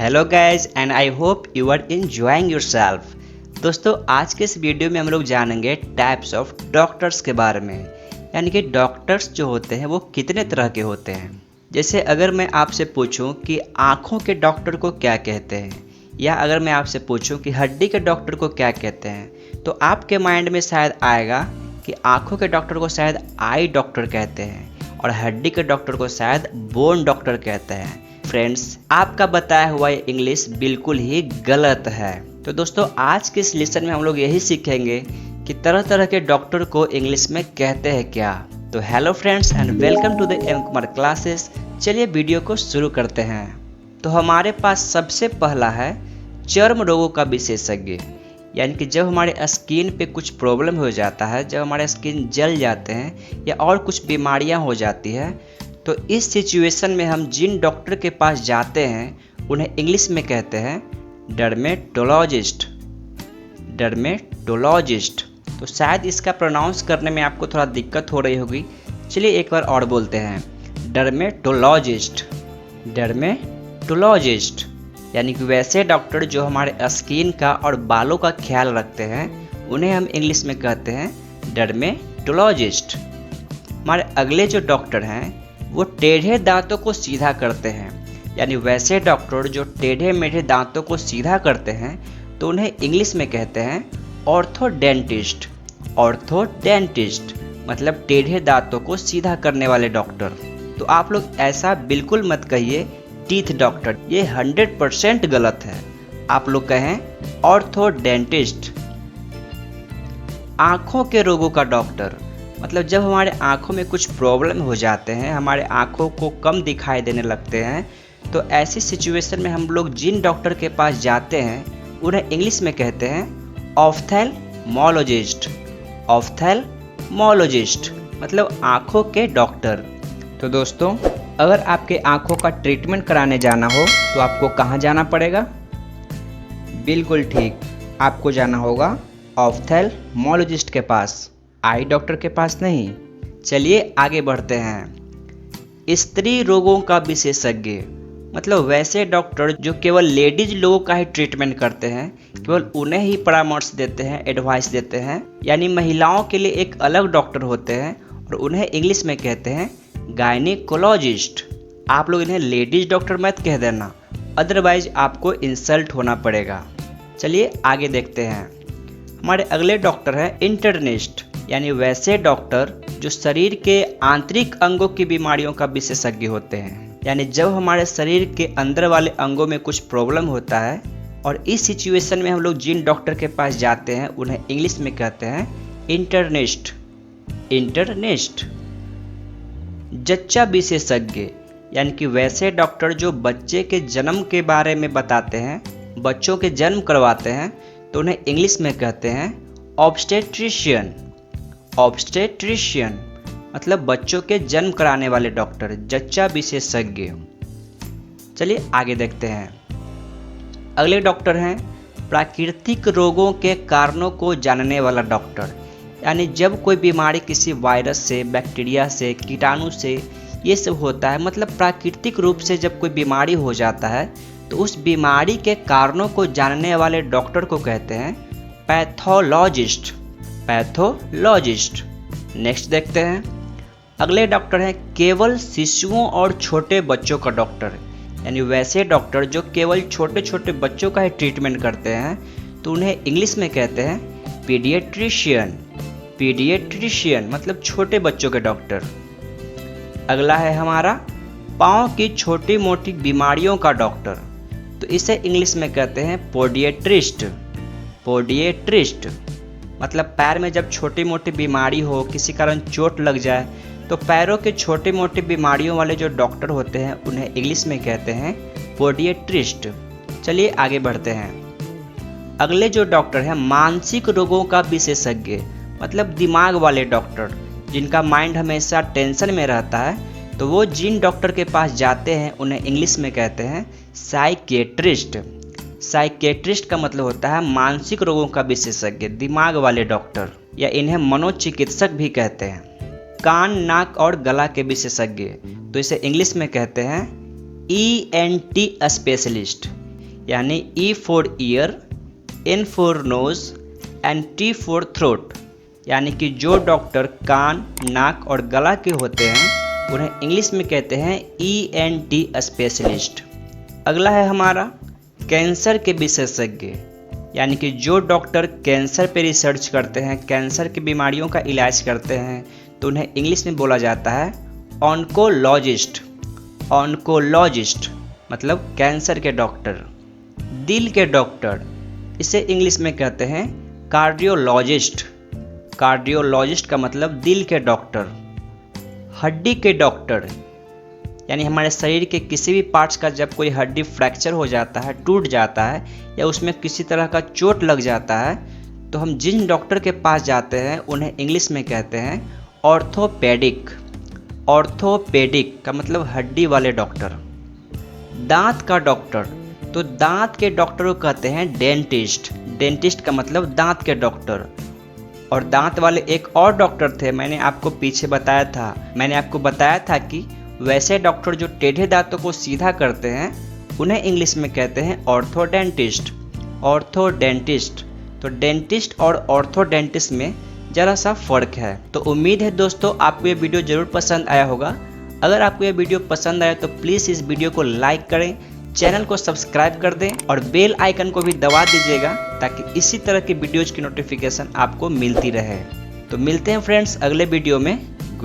Hello guys and I hope you are enjoying yourself. दोस्तों आज के इस वीडियो में हम लोग जानेंगे टाइप्स ऑफ डॉक्टर्स के बारे में, यानी कि डॉक्टर्स जो होते हैं वो कितने तरह के होते हैं। जैसे अगर मैं आपसे पूछूं कि आँखों के डॉक्टर को क्या कहते हैं, या अगर मैं आपसे पूछूं कि हड्डी के डॉक्टर को क्या कहते हैं, तो आपके माइंड में शायद आएगा कि आँखों के डॉक्टर को शायद आई डॉक्टर कहते हैं और हड्डी के डॉक्टर को शायद बोन डॉक्टर कहते हैं। फ्रेंड्स, आपका बताया हुआ ये इंग्लिश बिल्कुल ही गलत है। तो दोस्तों आज के इस लेसन में हम लोग यही सीखेंगे कि तरह तरह के डॉक्टर को इंग्लिश में कहते हैं क्या। तो hello friends and welcome to the M Kumar classes. चलिए वीडियो को शुरू करते हैं। तो हमारे पास सबसे पहला है चर्म रोगों का विशेषज्ञ, यानी कि जब हमारे स्किन पे कुछ प्रॉब्लम हो जाता है, जब हमारे स्किन जल जाते हैं या और कुछ बीमारियां हो जाती है, तो इस सिचुएशन में हम जिन डॉक्टर के पास जाते हैं उन्हें इंग्लिश में कहते हैं डर्मेटोलॉजिस्ट। डर्मेटोलॉजिस्ट। तो शायद इसका प्रोनाउंस करने में आपको थोड़ा दिक्कत हो रही होगी। चलिए एक बार और बोलते हैं, डर्मेटोलॉजिस्ट। डर्मेटोलॉजिस्ट यानी कि वैसे डॉक्टर जो हमारे स्किन का और बालों का ख्याल रखते हैं उन्हें हम इंग्लिश में कहते हैं डर्मेटोलॉजिस्ट। हमारे अगले जो डॉक्टर हैं वो टेढ़े दांतों को सीधा करते हैं, यानी वैसे डॉक्टर जो टेढ़े मेढ़े दांतों को सीधा करते हैं तो उन्हें इंग्लिश में कहते हैं ऑर्थोडेंटिस्ट। ऑर्थोडेंटिस्ट मतलब टेढ़े दांतों को सीधा करने वाले डॉक्टर। तो आप लोग ऐसा बिल्कुल मत कहिए टीथ डॉक्टर, ये 100% गलत है। आप लोग कहें ऑर्थोडेंटिस्ट। आँखों के रोगों का डॉक्टर मतलब जब हमारे आँखों में कुछ प्रॉब्लम हो जाते हैं, हमारे आँखों को कम दिखाई देने लगते हैं, तो ऐसी सिचुएशन में हम लोग जिन डॉक्टर के पास जाते हैं उन्हें इंग्लिश में कहते हैं ऑफ्थेल्मोलॉजिस्ट। ऑफ्थेल्मोलॉजिस्ट मतलब आँखों के डॉक्टर। तो दोस्तों अगर आपके आँखों का ट्रीटमेंट कराने जाना हो तो आपको कहाँ जाना पड़ेगा? बिल्कुल ठीक, आपको जाना होगा ऑफ्थेल्मोलॉजिस्ट के पास, आई डॉक्टर के पास नहीं। चलिए आगे बढ़ते हैं। स्त्री रोगों का विशेषज्ञ मतलब वैसे डॉक्टर जो केवल लेडीज लोगों का ही ट्रीटमेंट करते हैं, केवल उन्हें ही परामर्श देते हैं, एडवाइस देते हैं, यानी महिलाओं के लिए एक अलग डॉक्टर होते हैं और उन्हें इंग्लिश में कहते हैं गायनिकोलॉजिस्ट। आप लोग इन्हें लेडीज डॉक्टर मत कह देना, अदरवाइज आपको इंसल्ट होना पड़ेगा। चलिए आगे देखते हैं। हमारे अगले डॉक्टर हैं इंटर्निस्ट, यानी वैसे डॉक्टर जो शरीर के आंतरिक अंगों की बीमारियों का विशेषज्ञ होते हैं, यानी जब हमारे शरीर के अंदर वाले अंगों में कुछ प्रॉब्लम होता है और इस सिचुएशन में हम लोग जिन डॉक्टर के पास जाते हैं उन्हें इंग्लिश में कहते हैं इंटर्निस्ट। इंटर्निस्ट। जच्चा विशेषज्ञ यानी कि वैसे डॉक्टर जो बच्चे के जन्म के बारे में बताते हैं, बच्चों के जन्म करवाते हैं, तो उन्हें इंग्लिश में कहते हैं ऑब्स्टेट्रिशियन। ऑब्स्टेट्रिशियन मतलब बच्चों के जन्म कराने वाले डॉक्टर, जच्चा विशेषज्ञ। चलिए आगे देखते हैं। अगले डॉक्टर हैं प्राकृतिक रोगों के कारणों को जानने वाला डॉक्टर, यानी जब कोई बीमारी किसी वायरस से, बैक्टीरिया से, कीटाणु से ये सब होता है, मतलब प्राकृतिक रूप से जब कोई बीमारी हो जाता है तो उस बीमारी के कारणों को जानने वाले डॉक्टर को कहते हैं पैथोलॉजिस्ट। पैथोलॉजिस्ट। नेक्स्ट देखते हैं। अगले डॉक्टर हैं केवल शिशुओं और छोटे बच्चों का डॉक्टर, यानी वैसे डॉक्टर जो केवल छोटे छोटे बच्चों का ही ट्रीटमेंट करते हैं, तो उन्हें इंग्लिश में कहते हैं पीडियाट्रिशियन। पीडियाट्रिशियन मतलब छोटे बच्चों के डॉक्टर। अगला है हमारा पाँव की छोटी मोटी बीमारियों का डॉक्टर, तो इसे इंग्लिश में कहते हैं पोडिएट्रिस्ट। पोडिएट्रिस्ट मतलब पैर में जब छोटी मोटी बीमारी हो, किसी कारण चोट लग जाए, तो पैरों के छोटे मोटे बीमारियों वाले जो डॉक्टर होते हैं उन्हें इंग्लिश में कहते हैं पोडिएट्रिस्ट। चलिए आगे बढ़ते हैं। अगले जो डॉक्टर हैं मानसिक रोगों का विशेषज्ञ मतलब दिमाग वाले डॉक्टर, जिनका माइंड हमेशा टेंशन में रहता है, तो वो जिन डॉक्टर के पास जाते हैं उन्हें इंग्लिश में कहते हैं साइकेट्रिस्ट। साइकेट्रिस्ट का मतलब होता है मानसिक रोगों का विशेषज्ञ, दिमाग वाले डॉक्टर, या इन्हें मनोचिकित्सक भी कहते हैं। कान, नाक और गला के विशेषज्ञ, तो इसे इंग्लिश में कहते हैं ENT स्पेशलिस्ट, यानी E for ear, N for nose and T for throat, यानी कि जो डॉक्टर कान, नाक और गला के होते हैं उन्हें इंग्लिश में कहते हैं ENT स्पेशलिस्ट। अगला है हमारा कैंसर के विशेषज्ञ, यानी कि जो डॉक्टर कैंसर पे रिसर्च करते हैं, कैंसर की बीमारियों का इलाज करते हैं, तो उन्हें इंग्लिश में बोला जाता है ऑन्कोलॉजिस्ट। ऑन्कोलॉजिस्ट मतलब कैंसर के डॉक्टर। दिल के डॉक्टर, इसे इंग्लिश में कहते हैं कार्डियोलॉजिस्ट। कार्डियोलॉजिस्ट का मतलब दिल के डॉक्टर। हड्डी के डॉक्टर, यानी हमारे शरीर के किसी भी पार्ट्स का जब कोई हड्डी फ्रैक्चर हो जाता है, टूट जाता है या उसमें किसी तरह का चोट लग जाता है, तो हम जिन डॉक्टर के पास जाते हैं उन्हें इंग्लिश में कहते हैं ऑर्थोपेडिक। ऑर्थोपेडिक का मतलब हड्डी वाले डॉक्टर। दांत का डॉक्टर, तो दांत के डॉक्टर को कहते हैं डेंटिस्ट। डेंटिस्ट का मतलब दांत के डॉक्टर। और दांत वाले एक और डॉक्टर थे, मैंने आपको पीछे बताया था। मैंने आपको बताया था कि वैसे डॉक्टर जो टेढ़े दांतों को सीधा करते हैं उन्हें इंग्लिश में कहते हैं ऑर्थोडेंटिस्ट। ऑर्थोडेंटिस्ट। तो डेंटिस्ट और ऑर्थोडेंटिस्ट में ज़रा सा फ़र्क है। तो उम्मीद है दोस्तों आपको ये वीडियो ज़रूर पसंद आया होगा। अगर आपको ये वीडियो पसंद आया तो प्लीज़ इस वीडियो को लाइक करें, चैनल को सब्सक्राइब कर दें और बेल आइकन को भी दबा दीजिएगा ताकि इसी तरह की वीडियोज़ की नोटिफिकेशन आपको मिलती रहे। तो मिलते हैं फ्रेंड्स अगले वीडियो में।